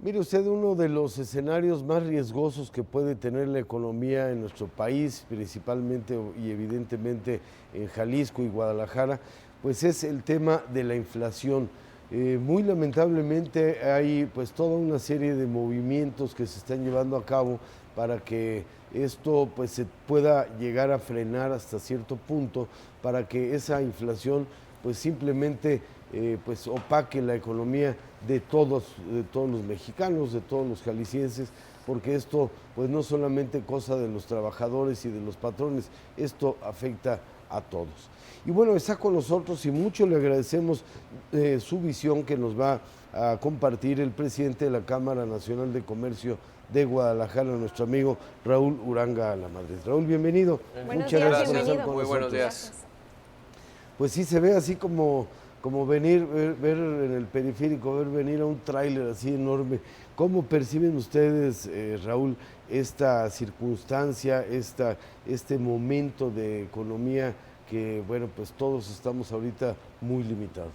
Mire usted, uno de los escenarios más riesgosos que puede tener la economía en nuestro país, principalmente y evidentemente en Jalisco y Guadalajara, pues es el tema de la inflación. Muy lamentablemente hay pues toda una serie de movimientos que se están llevando a cabo para que esto pues se pueda llegar a frenar hasta cierto punto, para que esa inflación pues simplemente pues opaque la economía de todos los mexicanos, de todos los jaliscienses, porque esto pues no solamente cosa de los trabajadores y de los patrones, esto afecta a todos. Y bueno, está con nosotros y mucho le agradecemos su visión que nos va a compartir el presidente de la Cámara Nacional de Comercio de Guadalajara, nuestro amigo Raúl Uranga Lamadrid. Raúl, bienvenido. Buenos Muchas días, gracias por bienvenido. estar con Muy buenos nosotros. días. Pues sí, se ve así como venir, ver en el periférico, ver venir a un tráiler así enorme. ¿Cómo perciben ustedes, Raúl, esta circunstancia, este momento de economía que, bueno, pues todos estamos ahorita muy limitados?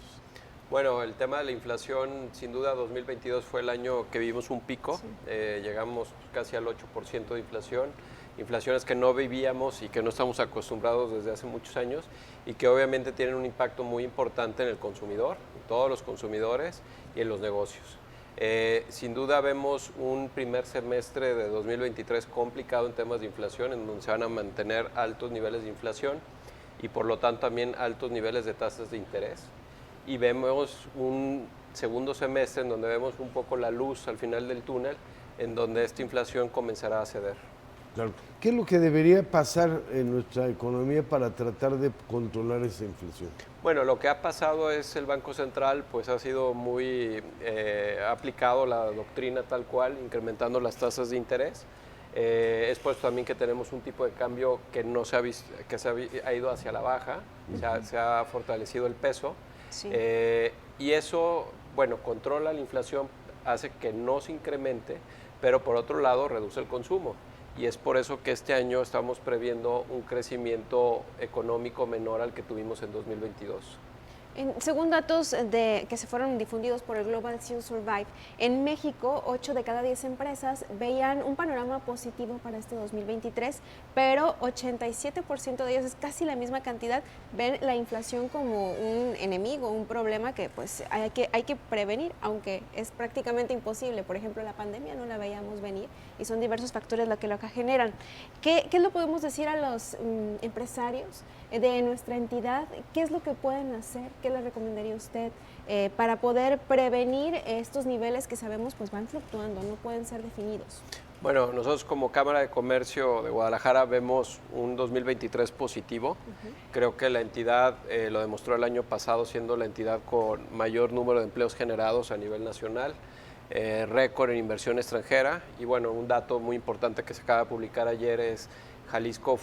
Bueno, el tema de la inflación, sin duda 2022 fue el año que vivimos un pico, Sí. Llegamos casi al 8% de inflación, inflaciones que no vivíamos y que no estamos acostumbrados desde hace muchos años y que obviamente tienen un impacto muy importante en el consumidor, en todos los consumidores y en los negocios. Sin duda vemos un primer semestre de 2023 complicado en temas de inflación, en donde se van a mantener altos niveles de inflación y por lo tanto también altos niveles de tasas de interés. Y vemos un segundo semestre en donde vemos un poco la luz al final del túnel, en donde esta inflación comenzará a ceder. Claro. ¿Qué es lo que debería pasar en nuestra economía para tratar de controlar esa inflación? Bueno, lo que ha pasado es el Banco Central pues ha sido muy ha aplicado la doctrina tal cual, incrementando las tasas de interés. Es por eso también que tenemos un tipo de cambio que no se ha visto, ha ido hacia la baja, se ha fortalecido el peso. Sí. Y eso, bueno, controla la inflación, hace que no se incremente, pero por otro lado reduce el consumo. Y es por eso que este año estamos previendo un crecimiento económico menor al que tuvimos en 2022. Según datos que se fueron difundidos por el Global Seal Survive, en México 8 de cada 10 empresas veían un panorama positivo para este 2023, pero 87% de ellos, es casi la misma cantidad, ven la inflación como un enemigo, un problema que pues hay que prevenir, aunque es prácticamente imposible. Por ejemplo, la pandemia no la veíamos venir y son diversos factores lo que generan. ¿Qué le podemos decir a los empresarios de nuestra entidad? ¿Qué es lo que pueden hacer? ¿Qué le recomendaría usted para poder prevenir estos niveles que sabemos pues van fluctuando, no pueden ser definidos? Bueno, nosotros como Cámara de Comercio de Guadalajara vemos un 2023 positivo. Creo que la entidad lo demostró el año pasado, siendo la entidad con mayor número de empleos generados a nivel nacional, récord en inversión extranjera. Y bueno, un dato muy importante que se acaba de publicar ayer es Jalisco,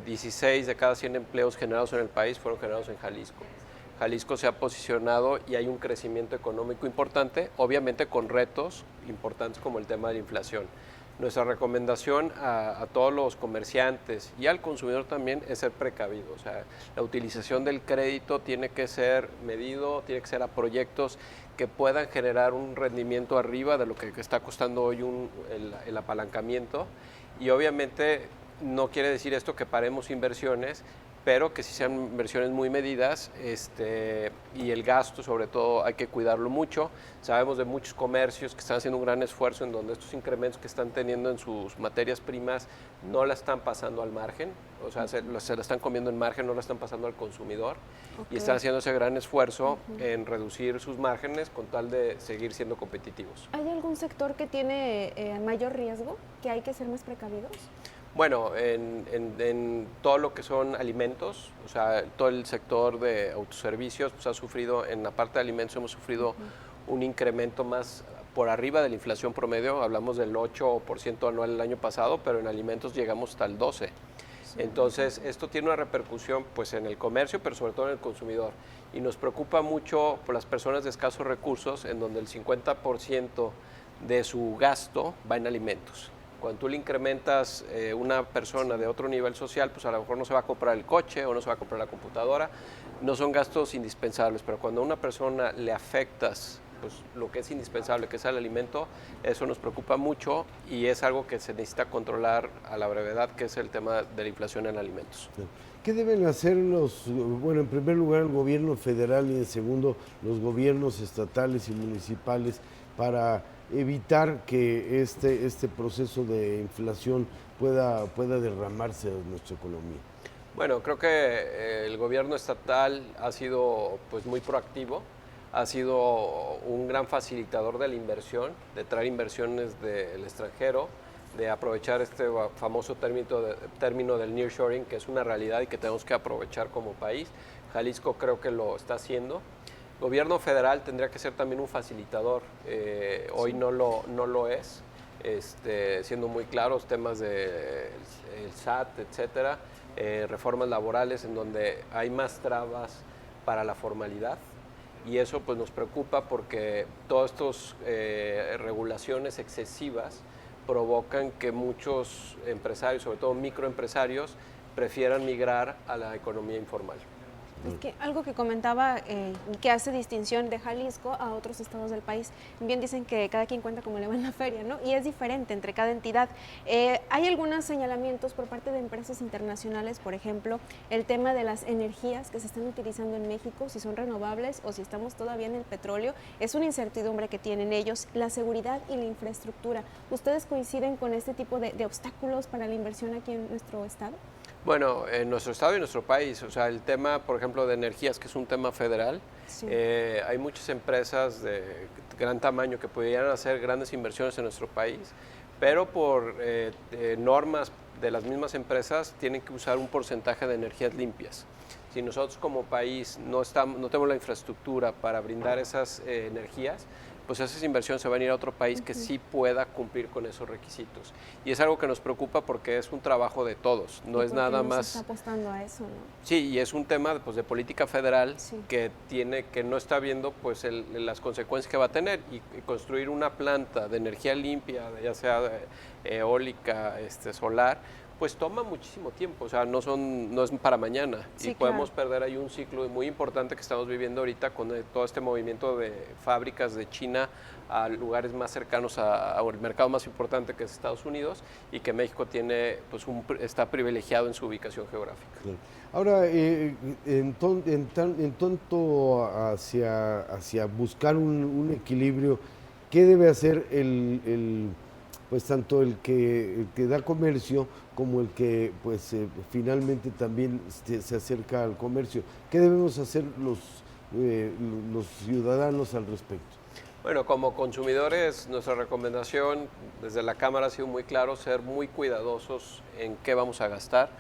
16 de cada 100 empleos generados en el país fueron generados en Jalisco. Jalisco se ha posicionado y hay un crecimiento económico importante, obviamente con retos importantes como el tema de la inflación. Nuestra recomendación a todos los comerciantes y al consumidor también es ser precavido. O sea, la utilización del crédito tiene que ser medido, tiene que ser a proyectos que puedan generar un rendimiento arriba de lo que está costando hoy el apalancamiento. Y obviamente no quiere decir esto que paremos inversiones, pero que sí sean inversiones muy medidas, y el gasto sobre todo hay que cuidarlo mucho. Sabemos de muchos comercios que están haciendo un gran esfuerzo en donde estos incrementos que están teniendo en sus materias primas no la están pasando al margen, o sea, se la están comiendo en margen, no la están pasando al consumidor, y están haciendo ese gran esfuerzo en reducir sus márgenes con tal de seguir siendo competitivos. ¿Hay algún sector que tiene mayor riesgo, que hay que ser más precavidos? Bueno, en todo lo que son alimentos, o sea, todo el sector de autoservicios, pues ha sufrido, en la parte de alimentos hemos sufrido un incremento más por arriba de la inflación promedio, hablamos del 8% anual el año pasado, pero en alimentos llegamos hasta el 12%. Entonces, esto tiene una repercusión pues en el comercio, pero sobre todo en el consumidor. Y nos preocupa mucho por las personas de escasos recursos, en donde el 50% de su gasto va en alimentos. Cuando tú le incrementas una persona de otro nivel social, pues a lo mejor no se va a comprar el coche o no se va a comprar la computadora. No son gastos indispensables, pero cuando a una persona le afectas pues, lo que es indispensable, que es el alimento, eso nos preocupa mucho y es algo que se necesita controlar a la brevedad, que es el tema de la inflación en alimentos. ¿Qué deben hacer bueno, en primer lugar el gobierno federal y en segundo los gobiernos estatales y municipales para evitar que este proceso de inflación pueda derramarse en nuestra economía? Bueno, creo que el gobierno estatal ha sido pues muy proactivo, ha sido un gran facilitador de la inversión, de traer inversiones del extranjero, de aprovechar este famoso término del nearshoring, que es una realidad y que tenemos que aprovechar como país. Jalisco creo que lo está haciendo. El gobierno federal tendría que ser también un facilitador, hoy no lo es, siendo muy claros temas del SAT, etcétera, reformas laborales en donde hay más trabas para la formalidad. Y eso pues nos preocupa porque todas estas regulaciones excesivas provocan que muchos empresarios, sobre todo microempresarios, prefieran migrar a la economía informal. Es que algo que comentaba que hace distinción de Jalisco a otros estados del país, bien dicen que cada quien cuenta como le va en la feria, ¿no? Y es diferente entre cada entidad. Hay algunos señalamientos por parte de empresas internacionales, por ejemplo, el tema de las energías que se están utilizando en México, si son renovables o si estamos todavía en el petróleo, es una incertidumbre que tienen ellos, la seguridad y la infraestructura. ¿Ustedes coinciden con este tipo de obstáculos para la inversión aquí en nuestro estado? Bueno, en nuestro estado y en nuestro país, o sea, el tema, por ejemplo, de energías, que es un tema federal, sí. Hay muchas empresas de gran tamaño que pudieran hacer grandes inversiones en nuestro país, pero por normas de las mismas empresas tienen que usar un porcentaje de energías limpias. Si nosotros como país no tenemos la infraestructura para brindar esas energías, pues esas inversiones se van a ir a otro país que sí pueda cumplir con esos requisitos. Y es algo que nos preocupa porque es un trabajo de todos, no es nada más... Se está apostando a eso, ¿no? Sí, y es un tema pues, de política federal que no está viendo pues, las consecuencias que va a tener. Y construir una planta de energía limpia, ya sea eólica, solar, pues toma muchísimo tiempo, o sea, no es para mañana, sí, y podemos perder ahí un ciclo muy importante que estamos viviendo ahorita con todo este movimiento de fábricas de China a lugares más cercanos al mercado más importante que es Estados Unidos y que México tiene, pues, está privilegiado en su ubicación geográfica. Claro. Ahora, en tanto hacia buscar un equilibrio, ¿qué debe hacer pues tanto el que da comercio como el que pues finalmente también se acerca al comercio? ¿Qué debemos hacer los ciudadanos al respecto? Bueno, como consumidores, nuestra recomendación desde la Cámara ha sido muy claro, ser muy cuidadosos en qué vamos a gastar,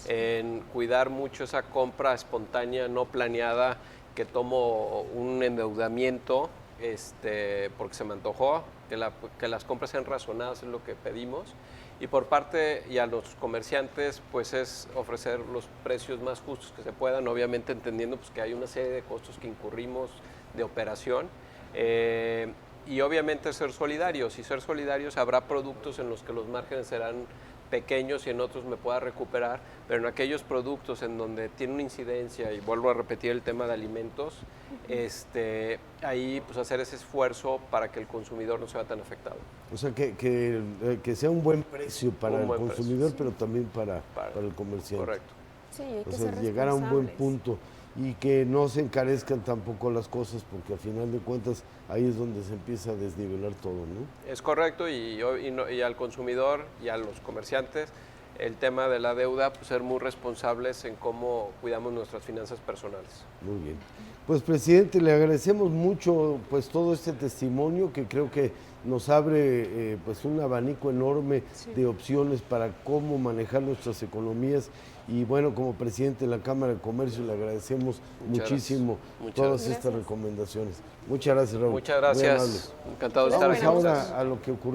en cuidar mucho esa compra espontánea, no planeada, que tomo un endeudamiento porque se me antojó, que las compras sean razonadas es lo que pedimos. Y por parte y a los comerciantes, pues es ofrecer los precios más justos que se puedan, obviamente entendiendo pues, que hay una serie de costos que incurrimos de operación. Y obviamente ser solidarios, y ser solidarios habrá productos en los que los márgenes serán pequeños y en otros me pueda recuperar, pero en aquellos productos en donde tiene una incidencia, y vuelvo a repetir el tema de alimentos, ahí pues hacer ese esfuerzo para que el consumidor no sea tan afectado. O sea, que sea un buen precio para el consumidor, pero también para el comerciante. Correcto. Sí, hay que ser llegar a un buen punto y que no se encarezcan tampoco las cosas, porque al final de cuentas ahí es donde se empieza a desnivelar todo, ¿no? Es correcto, y al consumidor y a los comerciantes, el tema de la deuda, pues ser muy responsables en cómo cuidamos nuestras finanzas personales. Muy bien. Pues, presidente, le agradecemos mucho pues todo este testimonio que creo que nos abre pues un abanico enorme de opciones para cómo manejar nuestras economías. Y bueno, como presidente de la Cámara de Comercio le agradecemos muchísimo todas estas recomendaciones. Muchas gracias, Raúl. Muchas gracias. Encantado de estar aquí. Vamos ahora a lo que ocurrió